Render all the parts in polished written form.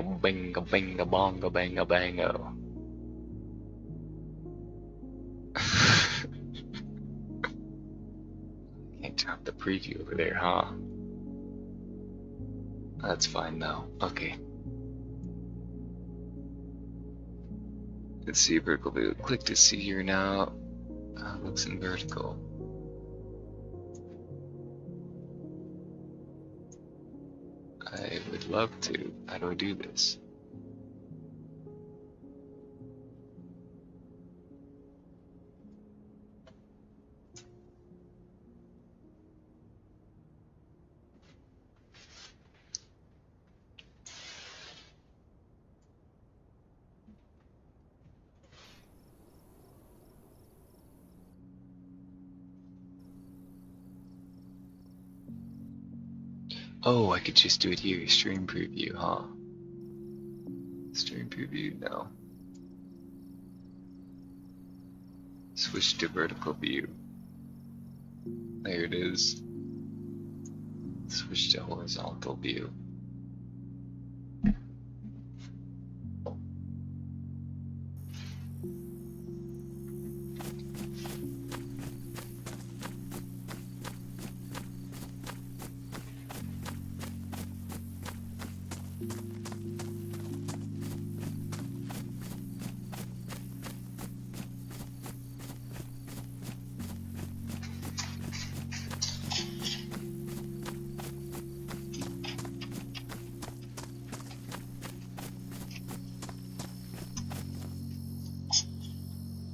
bingo, bingo, bingo, bongo, bingo, bango. Can't turn off the preview over there, huh? That's fine though. Okay. Let's see vertical view. Click to see here now. Looks in vertical. I would love to. How do I do this? Oh, I could just do it here. Stream preview, huh? Stream preview, no. Switch to vertical view. There it is. Switch to horizontal view.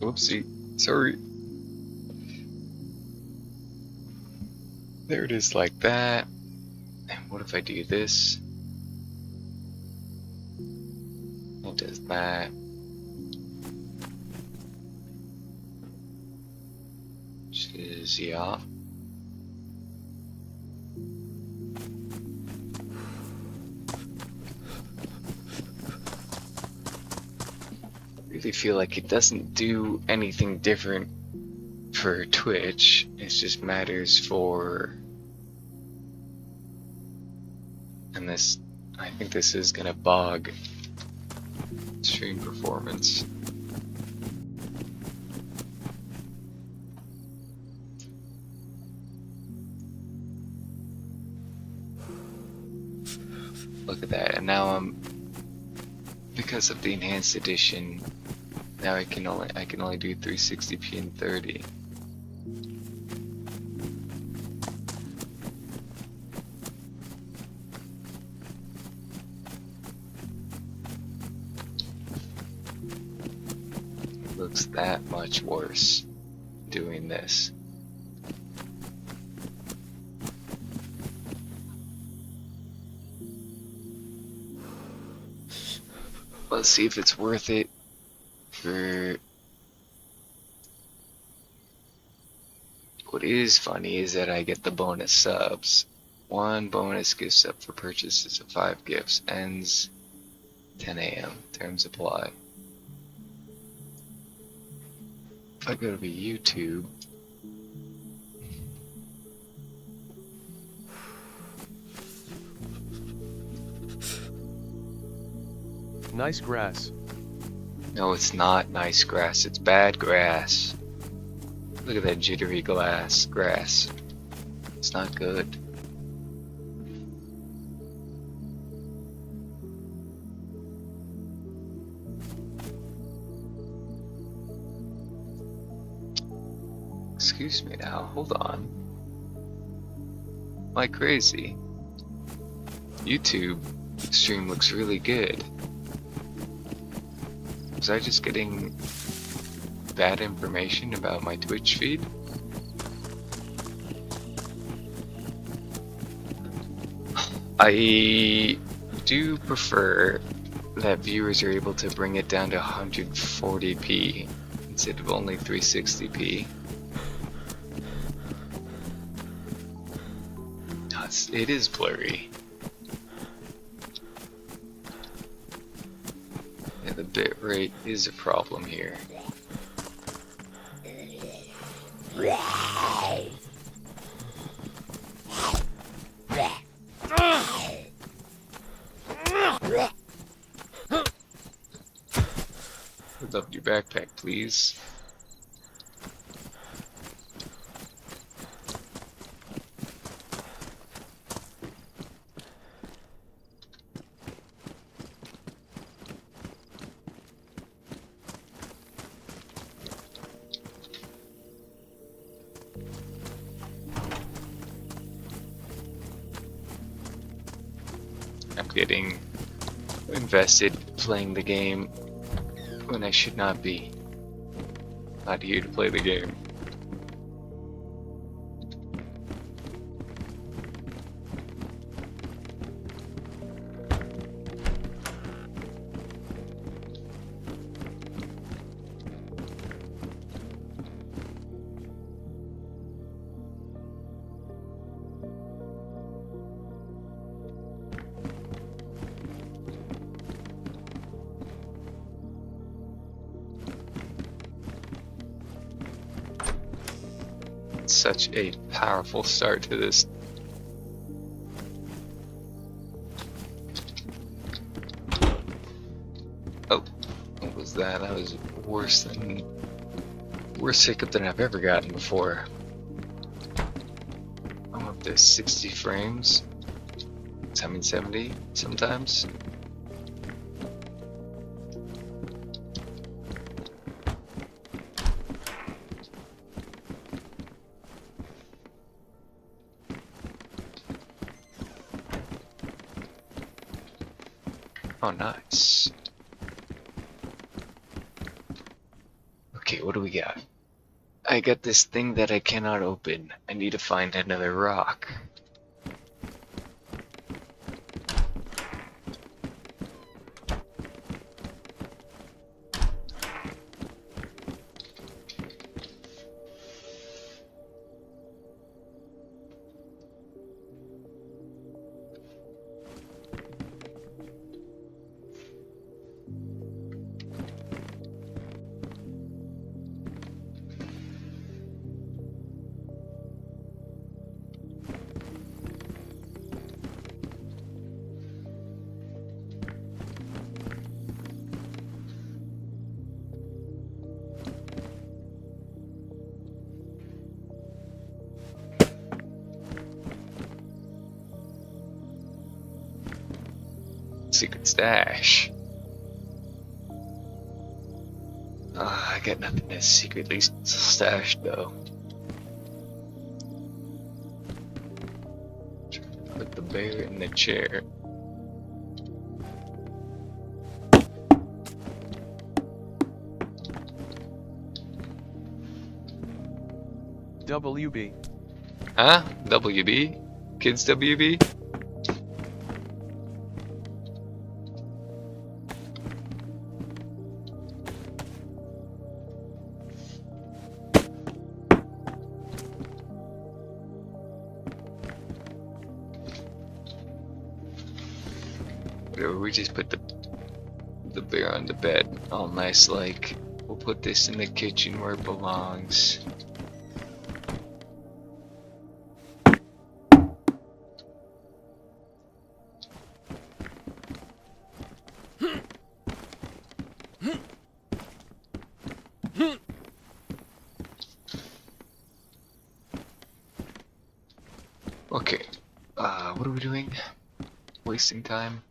Oopsie, sorry. There it is like that. And what if I do this? It does that. Which is, yeah. I really feel like it doesn't do anything different for Twitch. It just matters for, and this, I think this is gonna bog stream performance. Look at that, and now because of the enhanced edition, now I can only do 360p and 30. It looks that much worse doing this. Let's see if it's worth it for... What is funny is that I get the bonus subs. 1 bonus gift sub for purchases of 5 gifts. Ends 10 a.m. Terms apply. If I go to YouTube... Nice grass. No, it's not nice grass. It's bad grass. Look at that jittery grass. It's not good. Excuse me now. Hold on. Like crazy. YouTube stream looks really good. Was I just getting bad information about my Twitch feed? I do prefer that viewers are able to bring it down to 140p instead of only 360p. It is blurry. Yeah, the bitrate is a problem here. Love your backpack, please. I'm getting invested playing the game when I should not be. Not here to play the game. Such a powerful start to this. Oh, what was that? That was worse hiccup than I've ever gotten before. I'm up to 60 frames. I mean 70 sometimes. Oh, nice. Okay, what do we got? I got this thing that I cannot open. I need to find another rock. Secret stash. I got nothing that's secretly stashed though. Put the bear in the chair. WB. Huh? WB? Kids WB? Whatever, we just put the bear on the bed. All nice like. We'll put this in the kitchen where it belongs. Okay, what are we doing? Wasting time?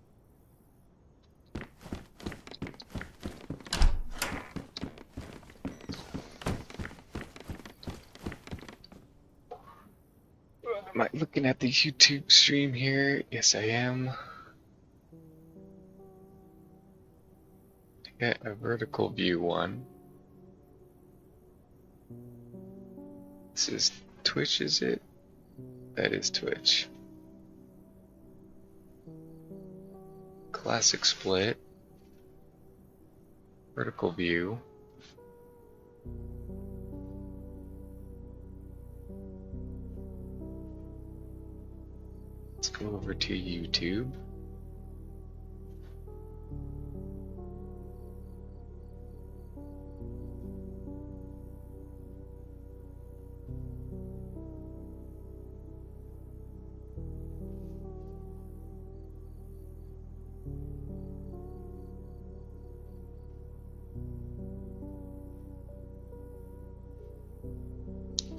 Am I looking at the YouTube stream here? Yes, I am. I got a vertical view one. This is Twitch, is it? That is Twitch. Classic split. Vertical view. Let's go over to YouTube.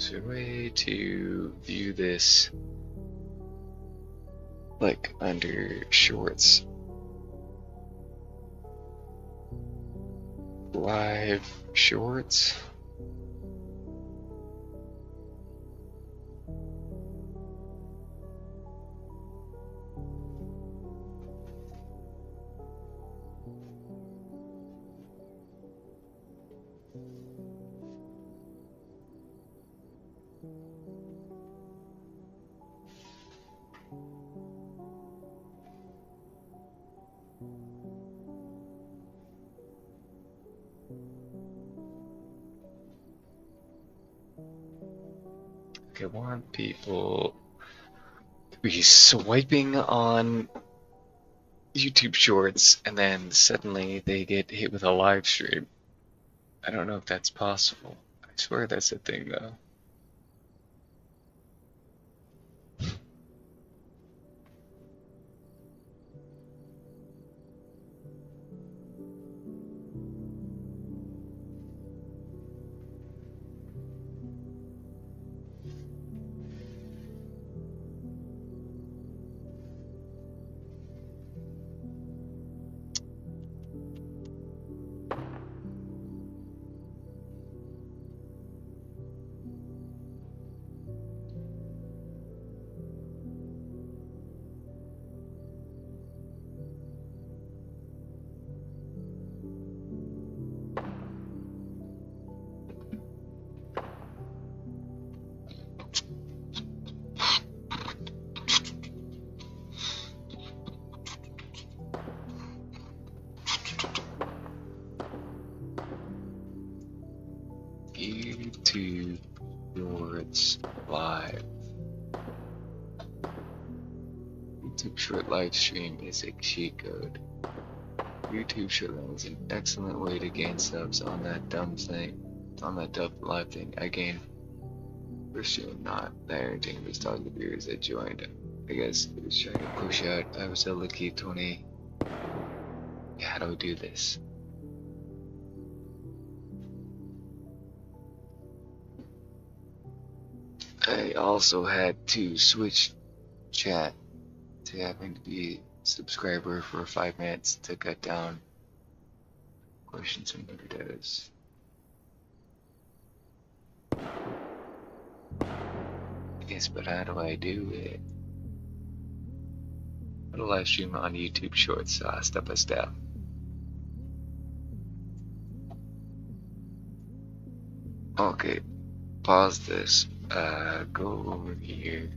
Is there a way to view this like under shorts? Live shorts? Okay, I want people to be swiping on YouTube Shorts and then suddenly they get hit with a live stream. I don't know if that's possible. I swear that's a thing though. YouTube Shorts Live. YouTube Short live stream is a cheat code. YouTube Short is an excellent way to gain subs on that dumb thing. On that dumb live thing. I gained for sure not the entertainment was talking to viewers that joined. I guess it was trying to push out. I was a lucky 20. Yeah, how do we do this? I also had to switch chat to having to be a subscriber for 5 minutes to cut down questions and videos. Yes, but how do I do it? How to live stream on YouTube Shorts, step by step. Okay, pause this. Go over here.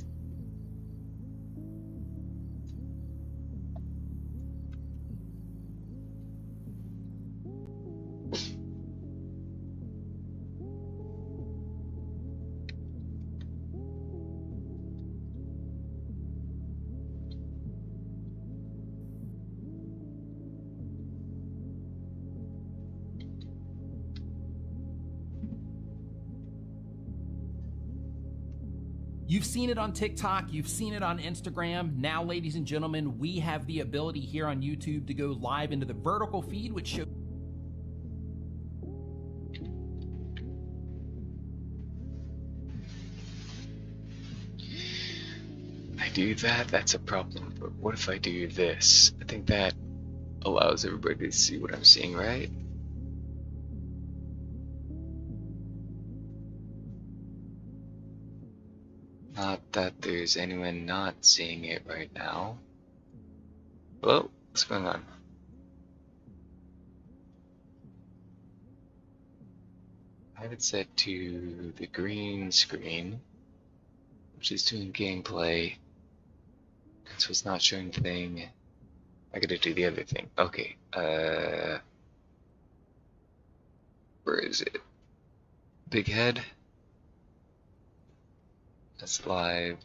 You've seen it on TikTok, you've seen it on Instagram. Now, ladies and gentlemen, we have the ability here on YouTube to go live into the vertical feed, which shows I do that, that's a problem. But what if I do this? I think that allows everybody to see what I'm seeing, right? Not that there's anyone not seeing it right now. Hello? What's going on? I have it set to the green screen, which is doing gameplay. So it's not showing the thing. I gotta do the other thing. Okay, where is it? Big head? That's live.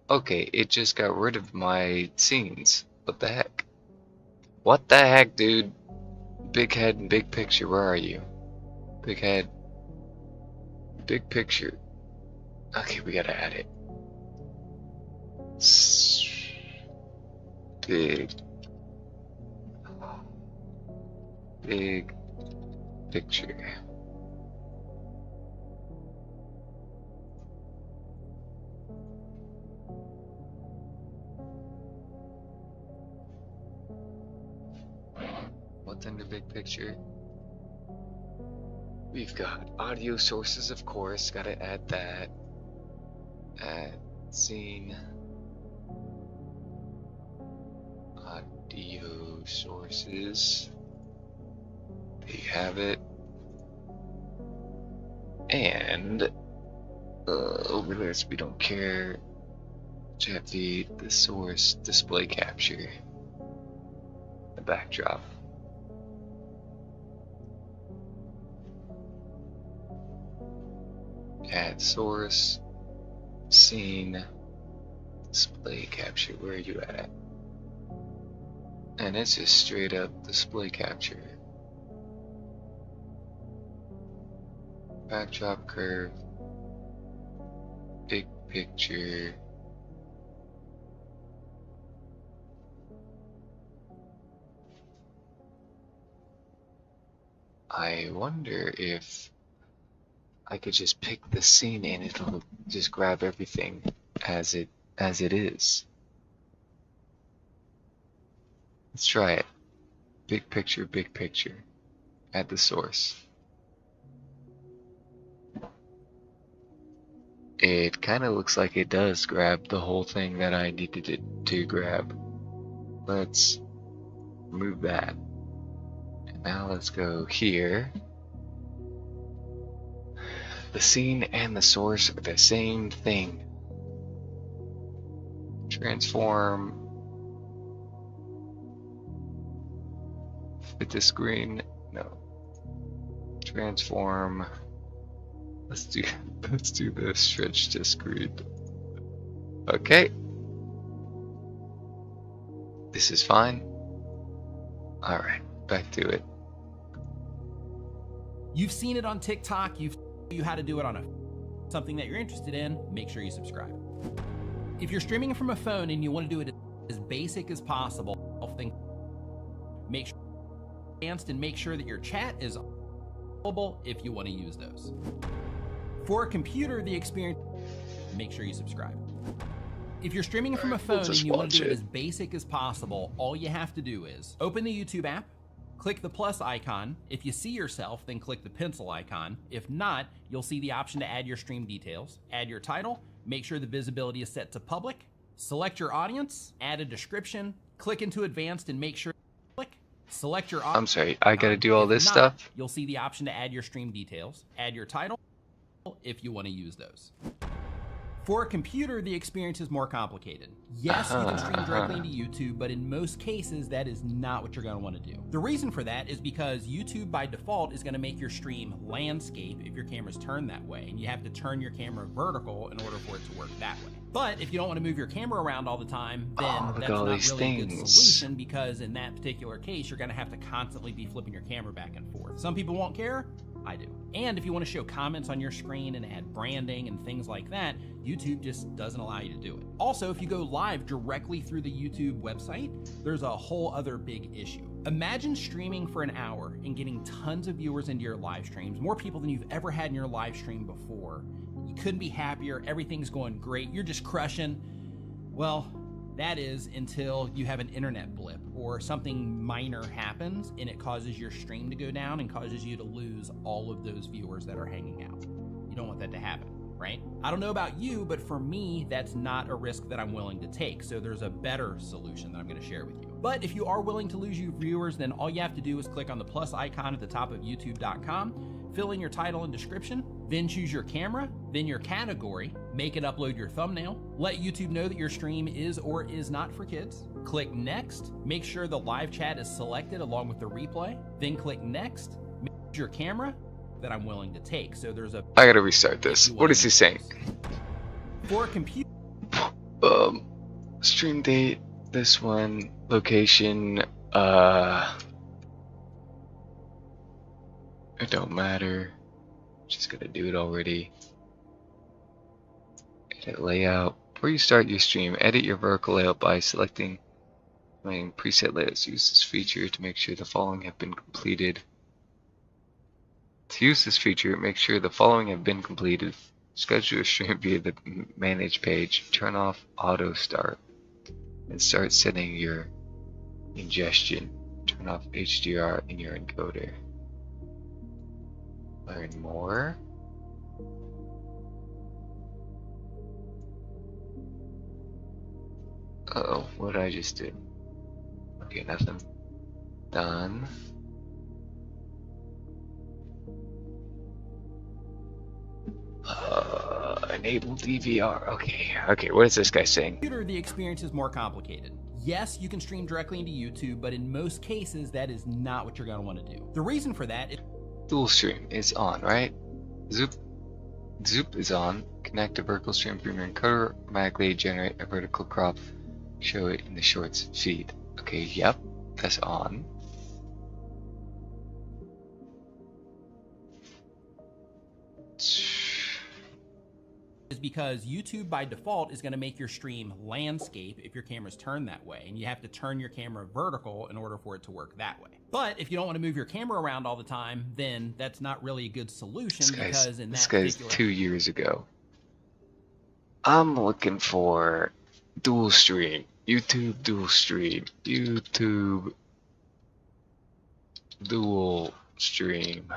Okay, it just got rid of my scenes. What the heck? What the heck, dude? Big head and big picture, where are you? Big head. Big picture. Okay, we gotta add it. Big. Big picture. built into big picture. We've got audio sources, of course, gotta add that. Add scene. Audio sources. There you have it. And over this, we don't care. You have the source display capture, the backdrop. Add source, scene, display capture. Where are you at? And it's just straight up display capture. Backdrop curve, big picture. I wonder if I could just pick the scene and it'll just grab everything as it is. Let's try it. Big picture, add the source. It kind of looks like it does grab the whole thing that I needed it to grab. Let's move that. And now let's go here. The scene and the source are the same thing. Transform. Fit the screen. No. Transform. Let's do the stretch to screen. Okay. This is fine. Alright, back to it. You've seen it on TikTok, you've you how to do it on something that you're interested in, make sure you subscribe. If you're streaming from a phone and you want to do it as basic as possible, then make sure advanced and make sure that your chat is available if you want to use those. For a computer, the experience, make sure you subscribe. If you're streaming from a phone and you want to do it as basic as possible, all you have to do is open the YouTube app, click the plus icon. If you see yourself, then click the pencil icon. If not, you'll see the option to add your stream details, add your title, make sure the visibility is set to public, select your audience, add a description, click into advanced and make sure select your audience. I'm sorry, I gotta do all this stuff. You'll see the option to add your stream details, add your title if you want to use those. For a computer, the experience is more complicated. Yes, you can stream directly into YouTube, but in most cases, that is not what you're going to want to do. The reason for that is because YouTube by default is going to make your stream landscape if your camera's turned that way, and you have to turn your camera vertical in order for it to work that way. But if you don't want to move your camera around all the time, then that's not really a good solution, because in that particular case, you're going to have to constantly be flipping your camera back and forth. Some people won't care. I do. And if you want to show comments on your screen and add branding and things like that, YouTube just doesn't allow you to do it. Also, if you go live directly through the YouTube website, there's a whole other big issue. Imagine streaming for an hour and getting tons of viewers into your live streams, more people than you've ever had in your live stream before. You couldn't be happier, everything's going great, you're just crushing. Well, that is until you have an internet blip or something minor happens and it causes your stream to go down and causes you to lose all of those viewers that are hanging out. You don't want that to happen, right? I don't know about you, but for me, that's not a risk that I'm willing to take. So there's a better solution that I'm going to share with you. But if you are willing to lose your viewers, then all you have to do is click on the plus icon at the top of youtube.com, fill in your title and description, then choose your camera, then your category, make it upload your thumbnail, let YouTube know that your stream is or is not for kids, click next, make sure the live chat is selected along with the replay, then click next, make your camera that I'm willing to take. So there's a... I gotta restart this. What is he saying? For a computer... Stream date, this one, location, it don't matter. Just gonna do it already. Edit layout. Before you start your stream, edit your vertical layout by selecting preset layouts. Use this feature to make sure the following have been completed. To use this feature, make sure the following have been completed. Schedule your stream via the manage page. Turn off auto start and start setting your ingestion. Turn off HDR in your encoder. Learn more. Uh-oh, what did I just do? Okay, nothing. Done. Enable DVR. Okay, what is this guy saying? Computer, the experience is more complicated. Yes, you can stream directly into YouTube, but in most cases, that is not what you're going to want to do. The reason for that is Dual stream is on, right? Zoop is on. Connect a vertical stream from your encoder, automatically generate a vertical crop, show it in the shorts feed. Okay, yep, that's on. because YouTube by default is going to make your stream landscape if your camera's turned that way, and you have to turn your camera vertical in order for it to work that way. But if you don't want to move your camera around all the time, then that's not really a good solution, because in that this guy's 2 years ago. I'm looking for dual stream, YouTube dual stream, YouTube dual stream.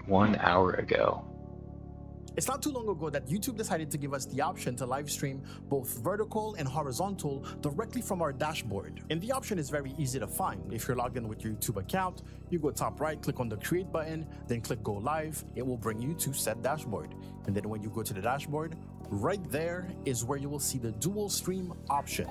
One hour ago. It's not too long ago that YouTube decided to give us the option to live stream both vertical and horizontal directly from our dashboard. And the option is very easy to find. If you're logged in with your YouTube account, you go top right, click on the create button, then click go live. It will bring you to set dashboard. And then when you go to the dashboard, right there is where you will see the dual stream option.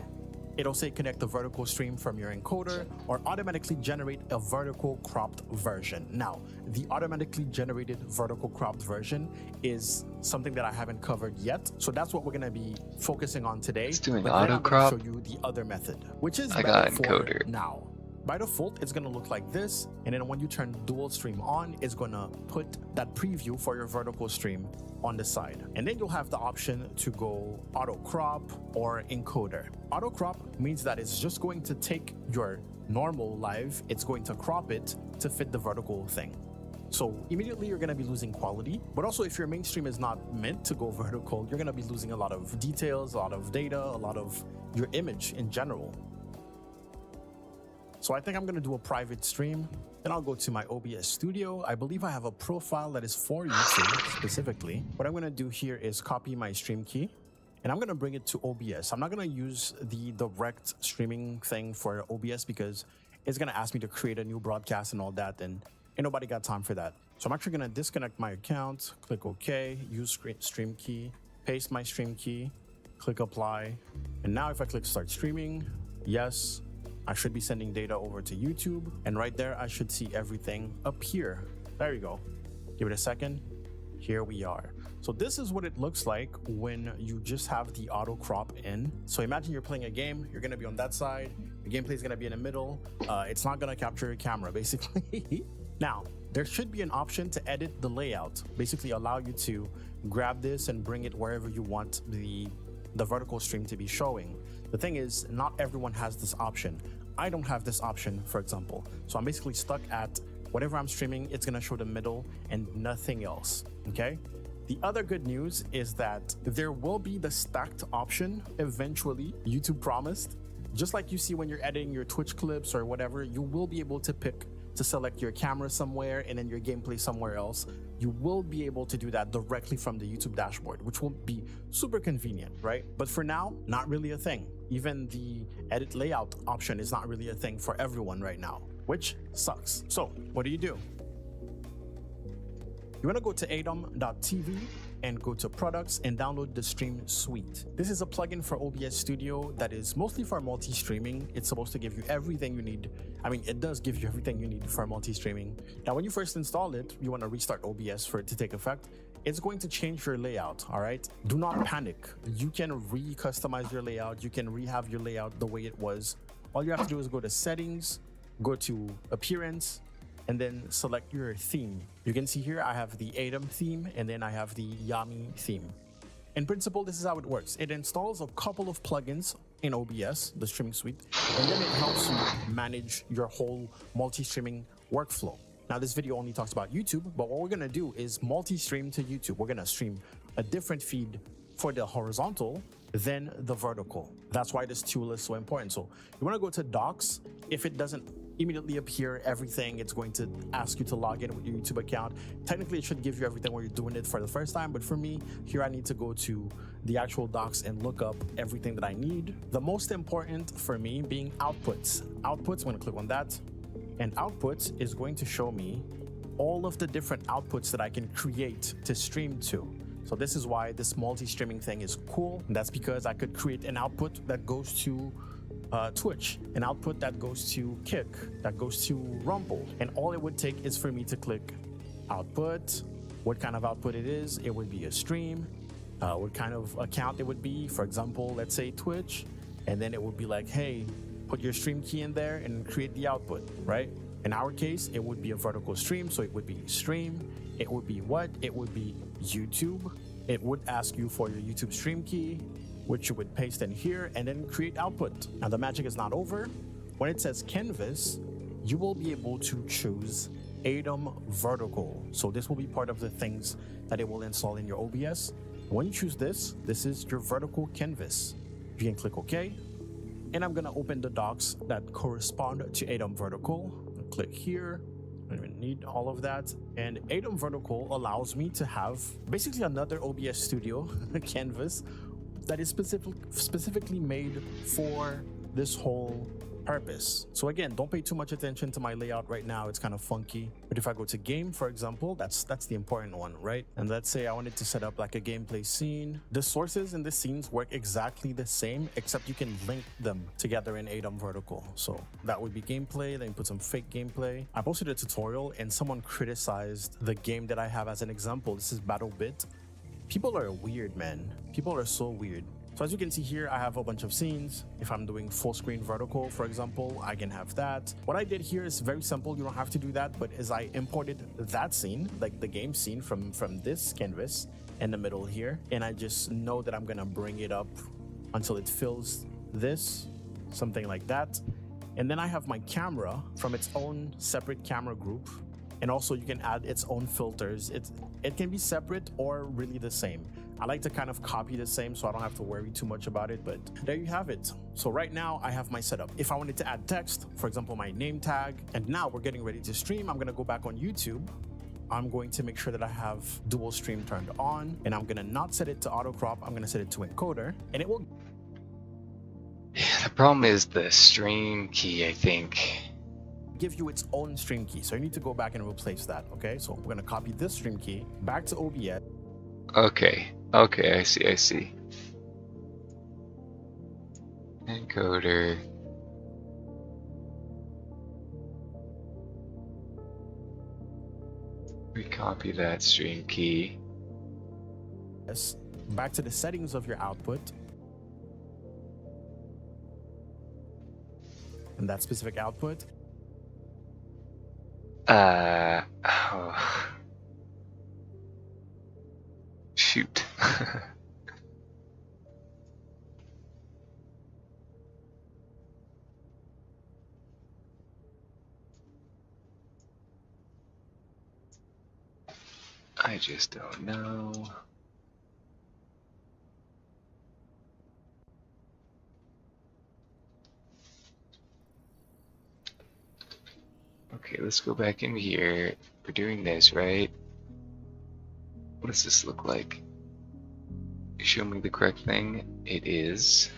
It'll say connect the vertical stream from your encoder or automatically generate a vertical cropped version. Now, the automatically generated vertical cropped version is something that I haven't covered yet. So that's what we're going to be focusing on today. It's doing but auto crop. I'm going to show you the other method, which is I got encoder now. By default, it's going to look like this. And then when you turn dual stream on, it's going to put that preview for your vertical stream on the side. And then you'll have the option to go auto crop or encoder. Auto crop means that it's just going to take your normal live, it's going to crop it to fit the vertical thing. So immediately you're going to be losing quality, but also if your mainstream is not meant to go vertical, you're going to be losing a lot of details, a lot of data, a lot of your image in general. So I think I'm going to do a private stream. Then I'll go to my OBS studio. I believe I have a profile that is for YouTube specifically. What I'm going to do here is copy my stream key and I'm going to bring it to OBS. I'm not going to use the direct streaming thing for OBS because it's going to ask me to create a new broadcast and all that, and ain't nobody got time for that. So I'm actually going to disconnect my account, click OK, use stream key, paste my stream key, click apply. And now if I click start streaming, yes, I should be sending data over to YouTube, and right there I should see everything appear. There you go. Give it a second. Here we are. So this is what it looks like when you just have the auto crop in. So imagine you're playing a game, you're gonna be on that side, the gameplay is gonna be in the middle. It's not gonna capture your camera basically. Now, there should be an option to edit the layout, basically allow you to grab this and bring it wherever you want the vertical stream to be showing. The thing is, not everyone has this option. I don't have this option, for example. So I'm basically stuck at whatever I'm streaming, it's gonna show the middle and nothing else, okay? The other good news is that there will be the stacked option eventually, YouTube promised. Just like you see when you're editing your Twitch clips or whatever, you will be able to pick to select your camera somewhere and then your gameplay somewhere else. You will be able to do that directly from the YouTube dashboard, which will be super convenient, right? But for now, not really a thing. Even the edit layout option is not really a thing for everyone right now, which sucks. So what do? You want to go to atom.tv and go to products and download the Stream Suite. This is a plugin for OBS Studio that is mostly for multi-streaming. It's supposed to give you everything you need. I mean, it does give you everything you need for multi-streaming. Now, when you first install it, you want to restart OBS for it to take effect. It's going to change your layout, all right? Do not panic. You can re-customize your layout. You can re-have your layout the way it was. All you have to do is go to settings, go to appearance, and then select your theme. You can see here I have the Atom theme and then I have the Yami theme. In principle, this is how it works. It installs a couple of plugins in OBS, the streaming suite, and then it helps you manage your whole multi-streaming workflow. Now, this video only talks about YouTube, but what we're gonna do is multi-stream to YouTube. We're gonna stream a different feed for the horizontal than the vertical. That's why this tool is so important. So you want to go to docs. If it doesn't immediately appear everything, it's going to ask you to log in with your YouTube account. Technically, it should give you everything when you're doing it for the first time, but for me, here I need to go to the actual docs and look up everything that I need. The most important for me being outputs. Outputs, I'm going to click on that, and outputs is going to show me all of the different outputs that I can create to stream to. So this is why this multi-streaming thing is cool. And that's because I could create an output that goes to Twitch, an output that goes to Kick, that goes to Rumble. And all it would take is for me to click output, what kind of output it is. It would be a stream, what kind of account it would be. For example, let's say Twitch. And then it would be like, hey, put your stream key in there and create the output, right? In our case, it would be a vertical stream, so it would be stream. It would be what? It would be YouTube. It would ask you for your YouTube stream key, which you would paste in here and then create output. Now the magic is not over. When it says canvas, you will be able to choose Atom Vertical. So this will be part of the things that it will install in your OBS. When you choose this, this is your vertical canvas. You can click OK. And I'm gonna open the docs that correspond to Atom Vertical. Click here. I don't even need all of that. And Atom Vertical allows me to have basically another OBS Studio canvas that is specifically made for this whole purpose. So again, don't pay too much attention to my layout right now. It's kind of funky. But if I go to game, for example, that's the important one, right? And let's say I wanted to set up like a gameplay scene. The sources in the scenes work exactly the same, except you can link them together in Atom Vertical. So that would be gameplay, then put some fake gameplay. I posted a tutorial and someone criticized the game that I have as an example. This is BattleBit. People are weird, man. People are so weird. So as you can see here, I have a bunch of scenes. If I'm doing full screen vertical, for example, I can have that. What I did here is very simple. You don't have to do that, but as I imported that scene, like the game scene from this canvas in the middle here, and I just know that I'm gonna bring it up until it fills this, something like that. And then I have my camera from its own separate camera group. And also you can add its own filters. It can be separate or really the same. I like to kind of copy the same so I don't have to worry too much about it, but there you have it. So right now I have my setup. If I wanted to add text, for example, my name tag, and now we're getting ready to stream, I'm gonna go back on YouTube. I'm going to make sure that I have dual stream turned on, and I'm gonna not set it to auto crop. I'm gonna set it to encoder, and it will. Yeah, the problem is the stream key, I think. Give you its own stream key. So you need to go back and replace that, okay? So we're gonna copy this stream key back to OBS. Okay, I see. Encoder. We copy that stream key. Yes, back to the settings of your output. And that specific output. Oh. Shoot. I just don't know. Okay, let's go back in here. We're doing this, right? What does this look like? Show me the correct thing. It is.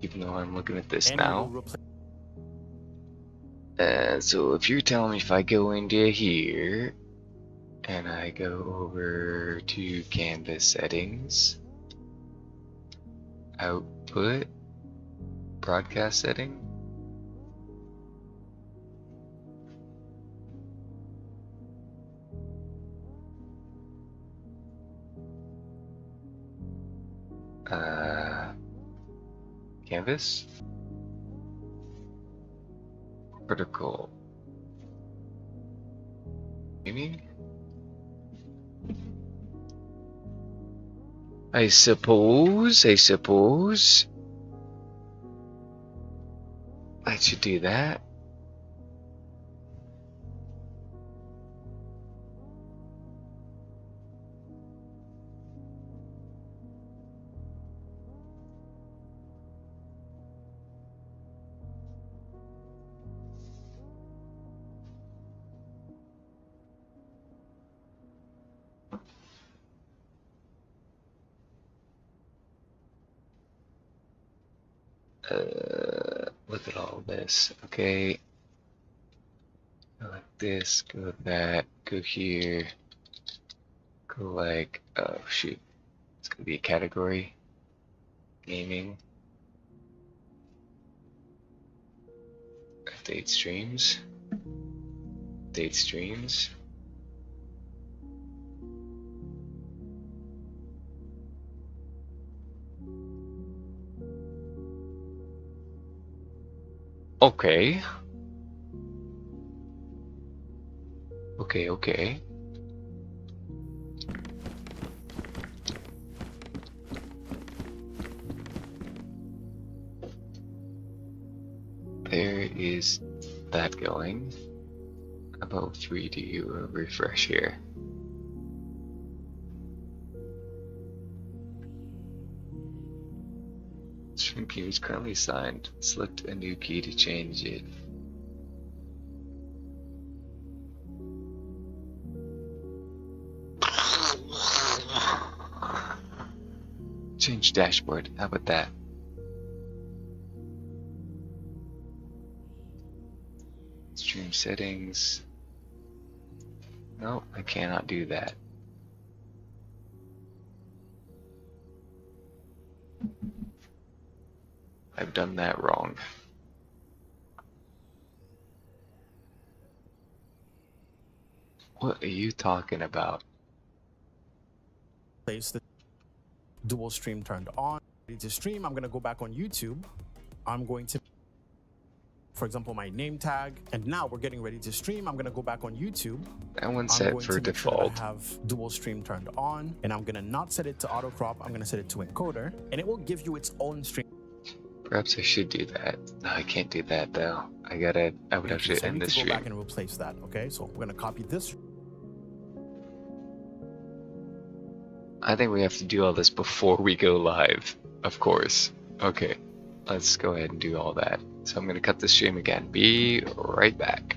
Even though I'm looking at this now. So if you're telling me if I go into here and I go over to canvas settings, output, broadcast setting, canvas, vertical, streaming, I suppose I should do that. Look at all this. Okay. Go like this, go that, go here, go like, oh shoot. It's gonna be a category. Gaming. Update streams. Update streams. Okay. Okay. There is that going. About 3 do a refresh here. Stream key is currently signed. Select a new key to change it. Change dashboard. How about that? Stream settings. No, I cannot do that. I've done that wrong. What are you talking about? Place the dual stream turned on. Ready to stream. I'm going to go back on YouTube. I'm going to, for example, my name tag. And now we're getting ready to stream. I'm going to go back on YouTube. That one's set for default. I have dual stream turned on, and I'm going to not set it to auto crop. I'm going to set it to encoder, and it will give you its own stream. Perhaps I should do that. No, I can't do that though. I would have to end the stream. Go back and replace that. Okay, so we're going to copy this. I think we have to do all this before we go live, of course. Okay, let's go ahead and do all that. So I'm going to cut the stream again. Be right back.